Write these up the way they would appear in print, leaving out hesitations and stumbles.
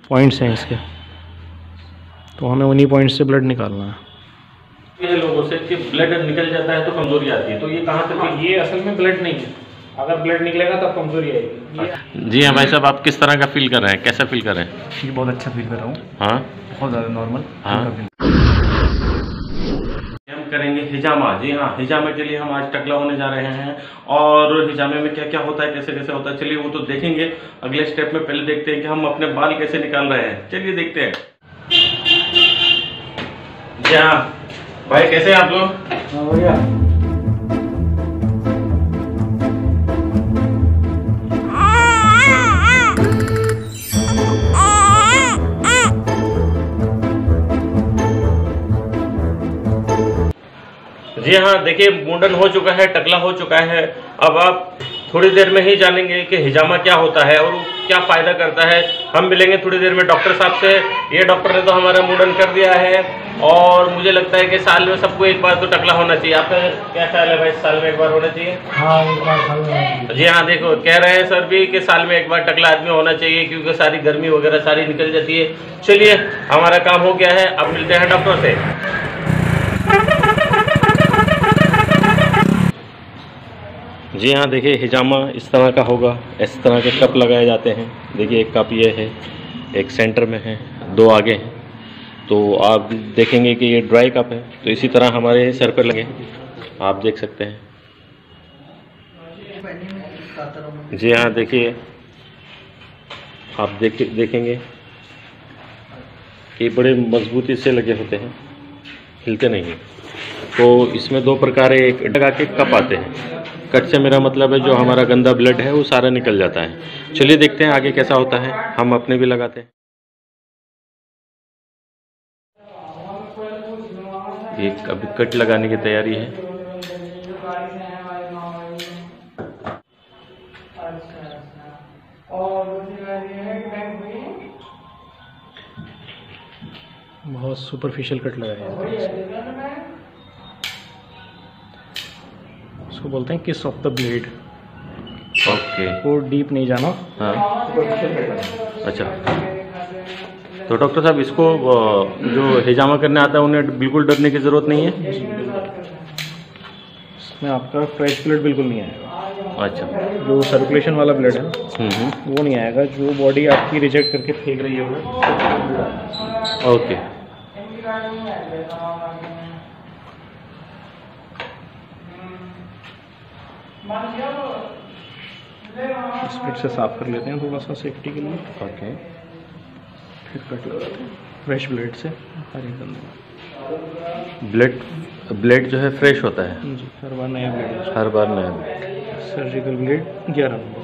Points हैं इसके, तो हमें उन्हीं पॉइंट से ब्लड निकालना है। ये लोगों से कि ब्लड निकल जाता है तो कमजोरी आती है, तो ये कहाँ तक? ये असल में ब्लड नहीं है, अगर ब्लड निकलेगा तब कमजोरी आएगी। जी हाँ भाई साहब, आप किस तरह का फील कर रहे हैं, कैसा फील कर रहे हैं? ये बहुत अच्छा फील कर रहा हूँ। हाँ, बहुत ज़्यादा नॉर्मल। हाँ, हम करेंगे हिजामा। जी हाँ, हिजामे के लिए हम आज टकला होने जा रहे हैं, और हिजामे में क्या क्या होता है, कैसे कैसे होता है, चलिए वो तो देखेंगे अगले स्टेप में। पहले देखते हैं कि हम अपने बाल कैसे निकाल रहे हैं, चलिए देखते हैं। जी हाँ भाई, कैसे हैं आप लोग? बढ़िया। जी हाँ, देखिए मुंडन हो चुका है, टकला हो चुका है। अब आप थोड़ी देर में ही जानेंगे कि हिजामा क्या होता है और क्या फ़ायदा करता है। हम मिलेंगे थोड़ी देर में डॉक्टर साहब से। ये डॉक्टर ने तो हमारा मुंडन कर दिया है, और मुझे लगता है कि साल में सबको एक बार तो टकला होना चाहिए। आपका क्या ख्याल है भाई, साल में एक बार होना चाहिए? हाँ, एक बार साल में। जी हाँ, देखो कह रहे हैं सर भी कि साल में एक बार टकला आदमी होना चाहिए, क्योंकि सारी गर्मी वगैरह सारी निकल जाती है। चलिए, हमारा काम हो गया है, अब मिलते हैं डॉक्टर से। जी हाँ, देखिए हिजामा इस तरह का होगा, इस तरह के कप लगाए जाते हैं। देखिए एक कप ये है, एक सेंटर में है, दो आगे हैं। तो आप देखेंगे कि ये ड्राई कप है, तो इसी तरह हमारे सर पर लगे, आप देख सकते हैं। जी हाँ, देखिए आप देखेंगे कि बड़े मजबूती से लगे होते हैं, हिलते नहीं हैं। तो इसमें दो प्रकार, एक लगा के कप आते हैं। कट से मेरा मतलब है जो हमारा गंदा ब्लड है वो सारा निकल जाता है। चलिए देखते हैं आगे कैसा होता है, हम अपने भी लगाते हैं। ये अभी कट लगाने की तैयारी है। बहुत सुपरफिशियल कट लगाया है, उसको बोलते हैं किस ऑफ द ब्लेड। ओके, वो डीप नहीं जाना। हाँ, अच्छा। तो डॉक्टर साहब, इसको जो हिजामा करने आता है उन्हें बिल्कुल डरने की ज़रूरत नहीं है? इसमें आपका फ्रेश ब्लड बिल्कुल नहीं आएगा। अच्छा, जो सर्कुलेशन वाला ब्लड है वो नहीं आएगा, जो बॉडी आपकी रिजेक्ट करके फेंक रही है वो। ओके। स्प्रिट से साफ कर लेते हैं थोड़ा सा सेफ्टी के लिए। ओके, फिर कट लगाते हैं फ्रेश ब्लेड से। हर एक ब्लेड जो है फ्रेश होता है? जी, हर बार नया ब्लेड। हर बार नया blade. Surgical blade 11 number.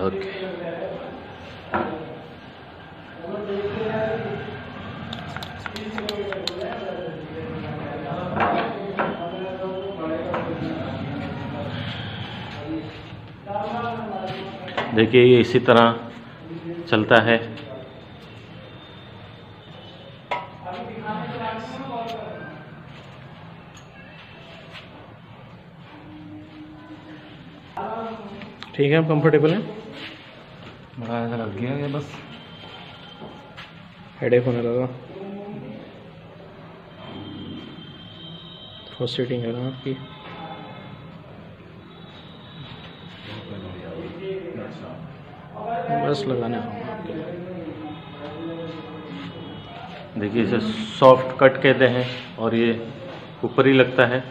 Okay, देखिए ये इसी तरह चलता है। ठीक है, आप कंफर्टेबल हैं? बड़ा ऐसा लग गया बस, हेडेक होने लगा। फर्स्ट सीटिंग है ना आपकी? बस लगाने आपके। देखिए इसे सॉफ्ट कट कहते हैं, और ये ऊपर ही लगता है।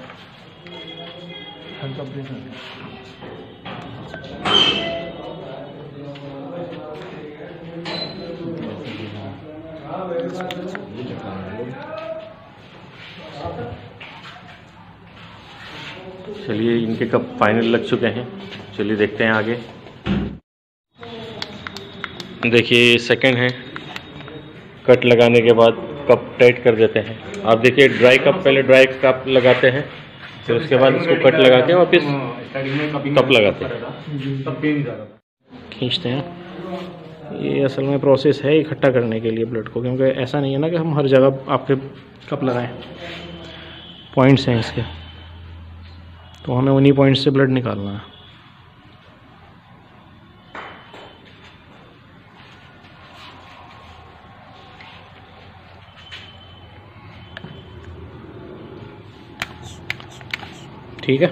चलिए, इनके कप फाइनल लग चुके हैं, चलिए देखते हैं आगे। देखिए सेकंड है, कट लगाने के बाद कप टाइट कर देते हैं। आप देखिए ड्राई कप, पहले ड्राई कप लगाते हैं, फिर उसके बाद इसको कट लगा के वापस कप लगाते हैं, खींचते हैं। ये असल में प्रोसेस है इकट्ठा करने के लिए ब्लड को, क्योंकि ऐसा नहीं है ना कि हम हर जगह आपके कप लगाएं। पॉइंट्स हैं इसके, तो हमें उन्हीं पॉइंट्स से ब्लड निकालना है। ठीक है।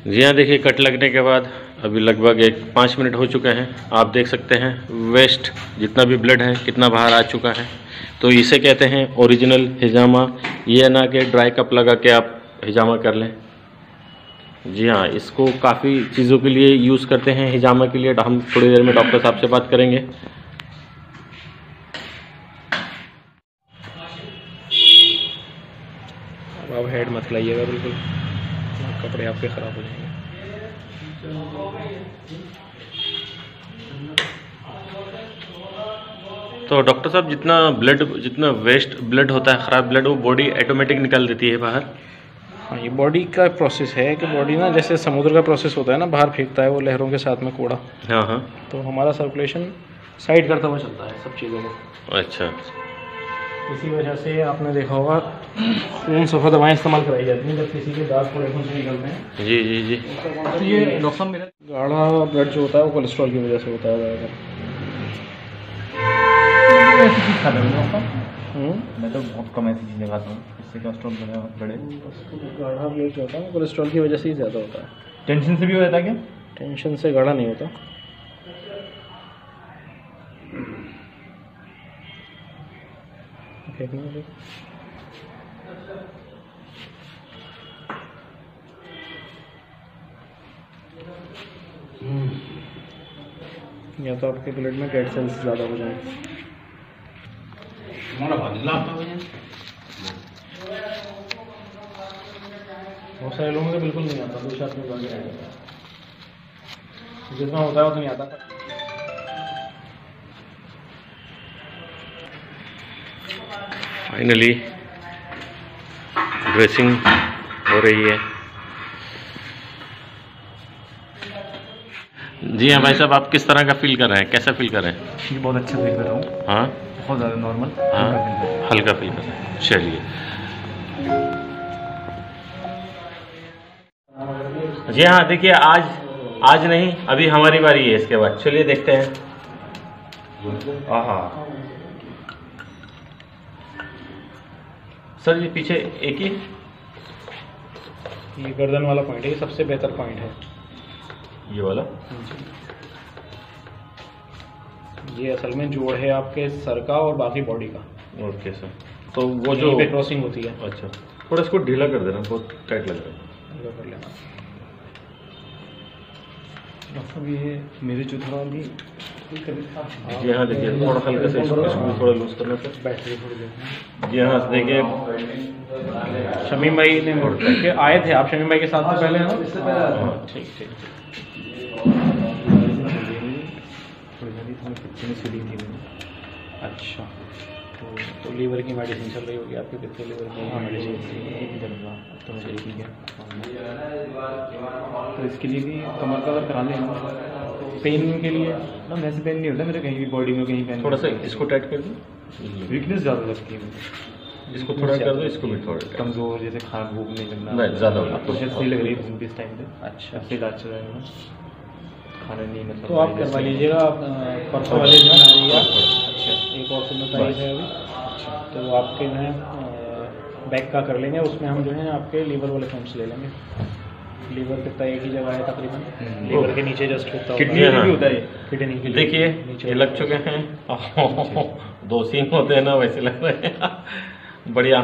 जी हाँ, देखिए कट लगने के बाद अभी लगभग 5 मिनट हो चुके हैं। आप देख सकते हैं वेस्ट जितना भी ब्लड है कितना बाहर आ चुका है। तो इसे कहते हैं ओरिजिनल हिजामा। ये ना कि ड्राई कप लगा के आप हिजामा कर लें। जी हाँ, इसको काफ़ी चीज़ों के लिए यूज़ करते हैं हिजामा के लिए। हम थोड़ी देर में डॉक्टर साहब से बात करेंगे। अब आप हेड मत लाइएगा बिल्कुल, कपड़े आपके ख़राब हो जाएंगे। तो डॉक्टर साहब जितना वेस्ट ब्लड होता है, ख़राब ब्लड, वो बॉडी ऑटोमेटिक निकाल देती है बाहर। हाँ, ये बॉडी का प्रोसेस है कि बॉडी ना जैसे समुद्र का प्रोसेस होता है ना, बाहर फेंकता है वो लहरों के साथ में कूड़ा। हाँ हाँ। तो हमारा सर्कुलेशन साइड करता हुआ चलता है सब चीज़ों को। अच्छा। इसी वजह से आपने देखा होगा खून सफ़ा दवाएं इस्तेमाल कराई जाती हैं जब किसी के दाग थोड़े खून से निकलते हैं। जी जी जी। तो ये डॉक्टर साहब मेरा गाढ़ा ब्लड जो होता है वो कोलेस्ट्रॉल की वजह से होता है ज़्यादातर। ऐसी चीज़ खाता हूँ मैं तो बहुत कम ऐसी चीज़ें खाता हूँ इससे कोलेस्ट्रॉल बढ़े। गाढ़ा ब्लड जो होता है कोलेस्ट्रॉल की वजह से ही ज़्यादा होता है। टेंशन से भी हो जाता है क्या? टेंशन से गाढ़ा नहीं होता। या तो आपके ब्लड में डेड सेल्स ज़्यादा हो जाए। बहुत सारे लोगों को बिल्कुल नहीं आता, 2 4 दिन जितना होता है उतना नहीं आता। फाइनली ड्रेसिंग हो रही है। जी हाँ भाई साहब, आप किस तरह का फील कर रहे हैं, कैसा फील कर रहे हैं? ये बहुत अच्छा फील कर रहा हूँ। हाँ, बहुत ज़्यादा नॉर्मल। हाँ, हल्का फील कर रहे हैं। चलिए। जी हाँ, देखिए आज नहीं, अभी हमारी बारी है इसके बाद। चलिए देखते हैं। हाँ सर, ये पीछे एक ही ये गर्दन वाला पॉइंट है, ये सबसे बेहतर पॉइंट है ये वाला। ये असल में जोड़ है आपके सर का और बाकी बॉडी का। Okay sir. तो वो जो पे क्रॉसिंग होती है। अच्छा, थोड़ा इसको ढीला कर देना, बहुत टाइट लग रहा है। कर लेना। डॉक्टर ये मेरे जो थोड़ा भी जी हाँ, देखिए थोड़ा हल्का से इसको थोड़ा लूज करना सर। बैटरी थोड़ी देर। जी हाँ, देखिए शमीम भाई ने आए थे, आप शमीम भाई के साथ में पहले हैं ना? हाँ, ठीक ठीक। अच्छा, तो लीवर की मेडिसिन चल रही होगी आपके? कितने लीवर की मेडिसिन? तो मुझे ठीक है। तो इसके लिए भी कमर कवर कराने हैं। पेन के लिए ना वैसे पेन नहीं होता मेरे, कहीं भी बॉडी में कहीं पेन। थोड़ा सा इसको टाइट कर दो। वीकनेस ज़्यादा लगती है मुझे। इसको थोड़ा कर दो, इसको भी थोड़ा कमज़ोर, जैसे खाना भूख नहीं लगना। नहीं, ज़्यादा अब तो शायद सही लग रही है इस टाइम पे। अच्छा, सबसे इलाज चल रहा है, खाना नहीं मतलब। तो आप करवा लीजिएगा, परसों वाले दिन आ जाइएगा। अच्छा, एक और सुनना तारीख है अभी। तो आपके जो है बैक का कर लेंगे, उसमें हम जो है आपके लीवर वाले फॉर्म्स ले लेंगे। लीवर कितना एक ही जगह है तकरीबन, लीवर के नीचे जस्ट होता है। किडनी में भी होता है। किडनी के देखिए ये लग चुके हैं। 2 सीन होते हैं ना, वैसे लग रहे हैं। बढ़िया।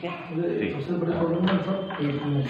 सबसे बड़ी प्रॉब्लम है सर पेट में।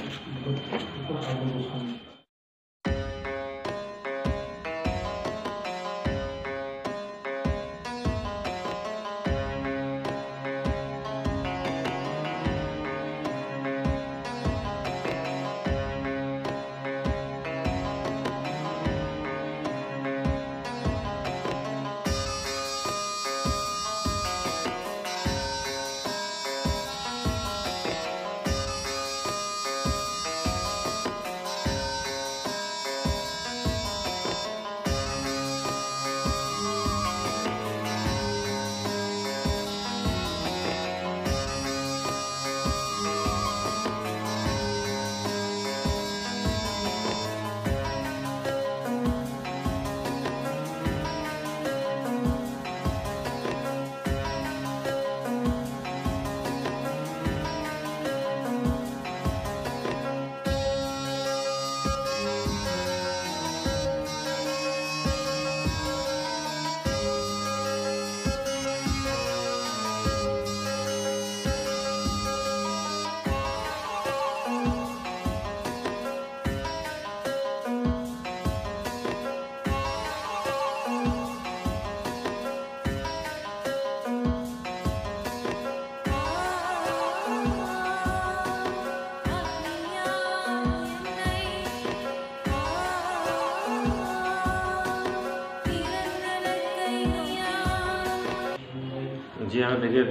यहाँ देखिए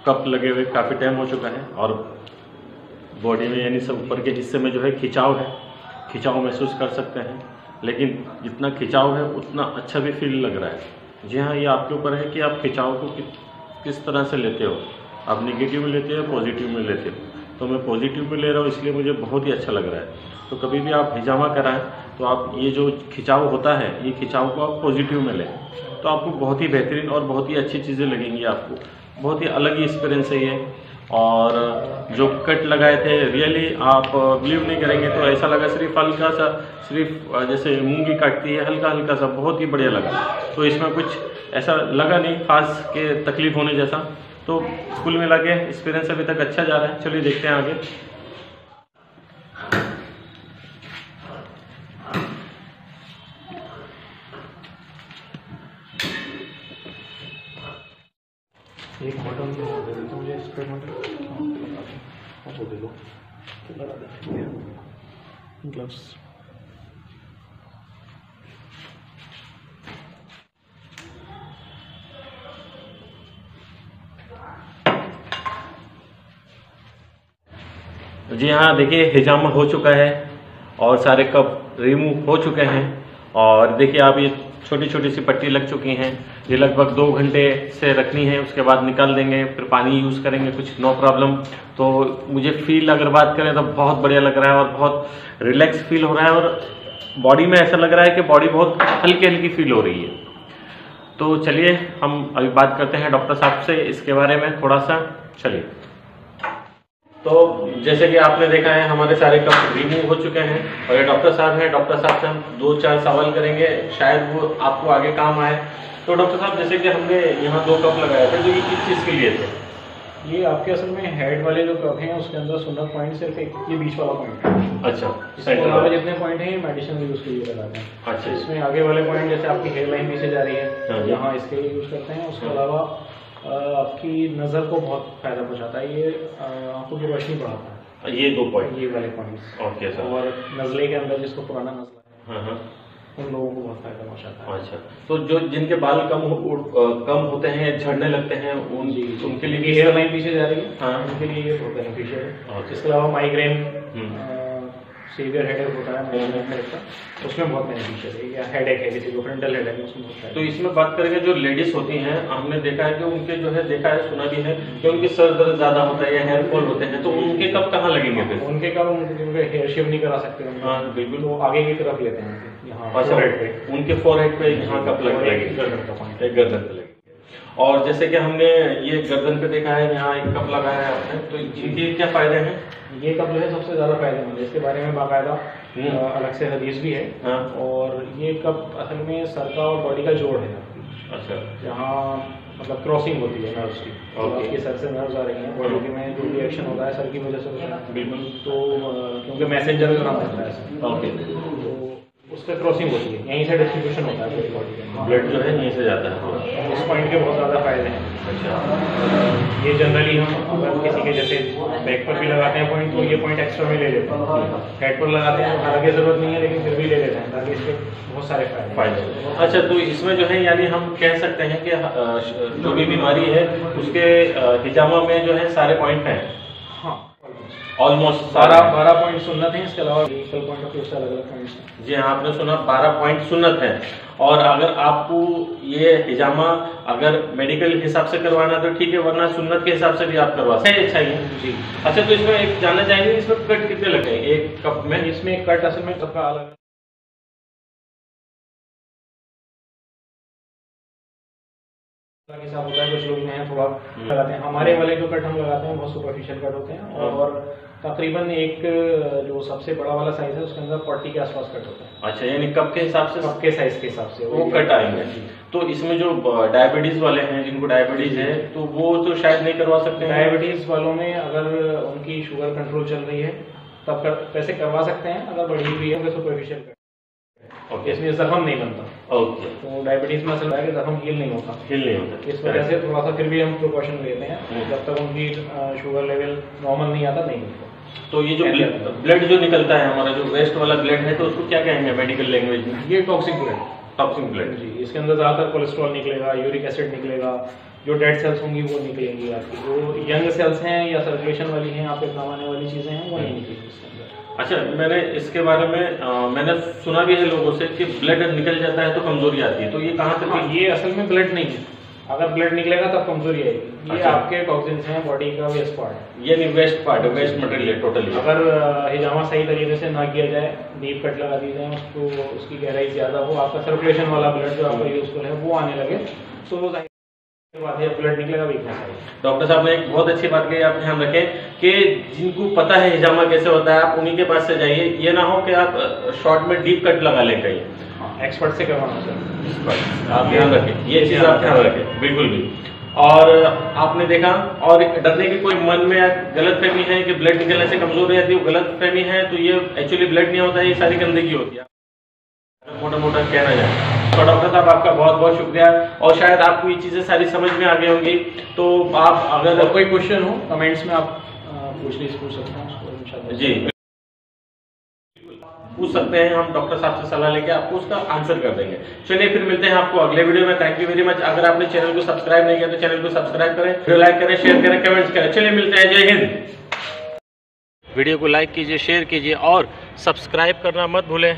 कप लगे हुए काफ़ी टाइम हो चुका है और बॉडी में यानी सब ऊपर के हिस्से में जो है खिंचाव है, खिंचाव महसूस कर सकते हैं, लेकिन जितना खिंचाव है उतना अच्छा भी फील लग रहा है। जी हाँ, ये आपके ऊपर है कि आप खिंचाव को किस तरह से लेते हो, आप नेगेटिव में लेते हो पॉजिटिव में लेते हो। तो मैं पॉजिटिव में ले रहा हूँ, इसलिए मुझे बहुत ही अच्छा लग रहा है। तो कभी भी आप हिजामा कराएं तो आप ये जो खिंचाव होता है, ये खिंचाव को आप पॉजिटिव में लें तो आपको बहुत ही बेहतरीन और बहुत ही अच्छी चीज़ें लगेंगी। आपको बहुत ही अलग ही एक्सपीरियंस है ये। और जो कट लगाए थे रियली आप बिलीव नहीं करेंगे, तो ऐसा लगा सिर्फ हल्का सा, सिर्फ जैसे मूंगी काटती है हल्का हल्का सा, बहुत ही बढ़िया लगा। तो इसमें कुछ ऐसा लगा नहीं खास के तकलीफ होने जैसा। तो कुल मिला के एक्सपीरियंस अभी तक अच्छा जा रहा है। चलिए देखते हैं आगे। एक बटन दे देते मुझे स्प्रे वो दे लो, ग्लव्स। जी हाँ, देखिए हिजामा हो चुका है और सारे कप रिमूव हो चुके हैं। और देखिए आप ये छोटी छोटी सी पट्टी लग चुकी हैं। ये लगभग 2 घंटे से रखनी है, उसके बाद निकाल देंगे, फिर पानी यूज़ करेंगे, कुछ नो प्रॉब्लम। तो मुझे फील अगर बात करें तो बहुत बढ़िया लग रहा है और बहुत रिलैक्स फील हो रहा है और बॉडी में ऐसा लग रहा है कि बॉडी बहुत हल्की हल्की फील हो रही है। तो चलिए हम अभी बात करते हैं डॉक्टर साहब से इसके बारे में थोड़ा सा। चलिए, तो जैसे कि आपने देखा है हमारे सारे कप रिमूव हो चुके हैं और ये डॉक्टर साहब हैं। डॉक्टर साहब से हम 2-4 सवाल करेंगे, शायद वो आपको आगे काम आए। तो डॉक्टर साहब, जैसे कि हमने यहाँ 2 कप लगाए थे, तो ये किस चीज़ के लिए थे? ये आपके असल में हेड वाले जो कप हैं उसके अंदर सुन्नत पॉइंट सिर्फ एक ये बीच वाला पॉइंट है। अच्छा, इसके अलावा जितने पॉइंट हैं ये मेडिसिन यूज के लिए लगाते हैं। अच्छा, इसमें आगे वाले पॉइंट जैसे आपकी हेयर लाइन पीछे जा रही है, यहाँ इसके लिए यूज करते हैं। उसके अलावा आपकी नज़र को बहुत फायदा पहुँचाता है, ये आंखों की रोशनी बढ़ाता है। ये 2 पॉइंट, ये वाले पॉइंट्स। Okay sir. और नज़ले के अंदर जिसको पुराना नज़ला है, हाँ, उन लोगों को बहुत फायदा पहुँचाता है। अच्छा, तो जो जिनके बाल कम होते हैं, झड़ने लगते हैं, उनके लिए हेयर लाइन पीछे जा रही है, हाँ, उनके लिए ये बहुत बेनिफिशियल है। इसके अलावा माइग्रेन, सीवियर हेडेक होता है माइग्रेन टाइप का, उसमें बहुत बेनिफिशियल है। या हेडेक है किसी को, फ्रंटल हेडेक है, उसमें होता है। तो इसमें बात करेंगे जो लेडीज होती हैं, हमने देखा है कि उनके जो है देखा है सुना भी है कि उनके सर दर्द ज्यादा होता है या हेयर फॉल होते हैं, तो उनके कब कहाँ लगेंगे फिर? उनके कब उनके हेयर शेव नहीं करा सकते। हाँ बिल्कुल, वो आगे की तरफ लेते हैं यहाँ फोरहेड पे, उनके फोरहेड पे यहाँ कप लगेगी, एक गर्दन पे लगेगी। और जैसे कि हमने ये गर्दन पे देखा है, यहाँ एक कप लगाया है आपने, तो इनके क्या फायदे हैं? ये कप जो है सबसे ज्यादा फायदेमंद है, इसके बारे में बाकायदा अलग से हदीस भी है। हाँ। और ये कप असल में सर का और बॉडी का जोड़ है। अच्छा, जहाँ मतलब क्रॉसिंग होती है नर्व्स की, आपके सर से नर्व्स आ रही हैं, बॉडी में जो रिएक्शन होता है सर की वजह से बिल्कुल, तो क्योंकि मैसेंजर का नाम होता है, ओके, तो उसका क्रॉसिंग होती है, यहीं से डिस्ट्रीब्यूशन होता है पूरी बॉडी में, ब्लड जो है यहीं से जाता है। उस पॉइंट के बहुत ज़्यादा फायदे हैं। अच्छा, ये जनरली हम अगर किसी के जैसे बैक पर भी लगाते हैं पॉइंट, तो ये पॉइंट एक्स्ट्रा में ले लेते हैं। हेड पर लगाते हैं तो हालांकि जरूरत नहीं है, लेकिन फिर भी ले लेते हैं ताकि इसके बहुत सारे फायदे। अच्छा, तो इसमें जो है यानी हम कह सकते हैं कि जो भी बीमारी है उसके हिजामा में जो है सारे पॉइंट हैं। हाँ, ऑलमोस्ट 12 पॉइंट सुन्नत हैं, इसके अलावा इक्वल पॉइंट ऑफ व्यू से अलग अलग पॉइंट्स हैं। जी हाँ, आपने सुना 12 पॉइंट सुन्नत है। और अगर आपको ये हिजामा अगर मेडिकल हिसाब से करवाना तो ठीक है, वरना सुन्नत के हिसाब से भी आप करवा सकते हैं। अच्छा ही जी। अच्छा, तो इसमें एक जानना चाहेंगे इसमें कट कितने लगे एक कप में? इसमें कट असल में सबका अलग हिसाब होता है। कुछ लोग जो है थोड़ा लगाते हैं, हमारे वाले जो कट हम लगाते हैं बहुत सुपरफिशियल कट होते हैं। और तकरीबन एक जो सबसे बड़ा वाला साइज है उसके अंदर 40 के आसपास कट होता है। अच्छा, यानी कप के हिसाब से, कप के साइज के हिसाब से वो कट आएंगे। तो इसमें जो डायबिटीज वाले हैं, जिनको डायबिटीज है, तो वो तो शायद नहीं करवा सकते हैं। डायबिटीज वालों में अगर उनकी शुगर कंट्रोल चल रही है तब वैसे करवा सकते हैं, अगर बढ़ी हुई है तो सुपरफिशियल कट, इसमें जख्म नहीं बनता। ओके, तो डायबिटीज में असल है कि जख्म हील नहीं होता, इस वजह से थोड़ा सा फिर भी हम प्रिकॉशन लेते हैं। जब तक उनकी शुगर लेवल नॉर्मल नहीं आता नहीं होता। तो ये जो ब्लड जो निकलता है हमारा, जो वेस्ट वाला ब्लड है, तो उसको क्या कहेंगे मेडिकल लैंग्वेज में? ये टॉक्सिक ब्लड। टॉक्सिक ब्लड जी, इसके अंदर ज़्यादातर कोलेस्ट्रॉल निकलेगा, यूरिक एसिड निकलेगा, जो डेड सेल्स होंगी वो निकलेंगी आपकी। जो यंग सेल्स हैं या सर्कुलेशन वाली हैं, आप पे काम आने वाली चीज़ें हैं, वो नहीं निकलेंगी इसके अंदर। अच्छा, मैंने इसके बारे में मैंने सुना भी है लोगों से कि ब्लड निकल जाता है तो कमजोरी आती है, तो ये कहाँ तक? हाँ, ये असल में ब्लड नहीं है। अगर ब्लड निकलेगा तब कमजोरी आएगी। ये अच्छा। आपके टॉक्सिन्स हैं बॉडी का वेस्ट पार्ट है, यानी वेस्ट पार्ट है, वेस्ट मटेरियल है टोटली। अगर हिजामा सही तरीके से ना किया जाए, नीब कट लगा दी जाए, उसको उसकी गहराई ज़्यादा हो, आपका सर्कुलेशन वाला ब्लड जो आपका यूजफुल है वो आने लगे, तो बात है ब्लड निकलेगा, वीकनेस आएगी। डॉक्टर साहब ने एक बहुत अच्छी बात कही, आप ध्यान रखें कि जिनको पता है हिजामा कैसे होता है, आप उन्हीं के पास से जाइए। ये ना हो कि आप शॉर्ट में डीप कट लगा लें कहीं। एक्सपर्ट से करवाना सर, आप ध्यान रखें, ये चीज़ आप ध्यान रखें बिल्कुल भी। और आपने देखा, और डरने की कोई मन में गलत फहमी है कि ब्लड निकलने से कमजोर हो जाती है, वो गलत फहमी है। तो ये एक्चुअली ब्लड नहीं होता है, ये सारी गंदगी होती है, मोटा मोटा कहना जाए। तो डॉक्टर साहब आपका बहुत बहुत शुक्रिया, और शायद आपको ये चीज़ें सारी समझ में आ गई होंगी। तो आप अगर कोई क्वेश्चन हो कमेंट्स में आप पूछ सकते हैं उसको, इंशाल्लाह जी पूछ सकते हैं, हम डॉक्टर साहब से सलाह लेके आपको उसका आंसर कर देंगे। चलिए फिर मिलते हैं आपको अगले वीडियो में। Thank you very much. अगर आपने चैनल को सब्सक्राइब नहीं किया तो चैनल को सब्सक्राइब करें, वीडियो लाइक करें, शेयर करें, कमेंट्स करें। चलिए मिलते हैं, जय हिंद। वीडियो को लाइक कीजिए, शेयर कीजिए और सब्सक्राइब करना मत भूलें।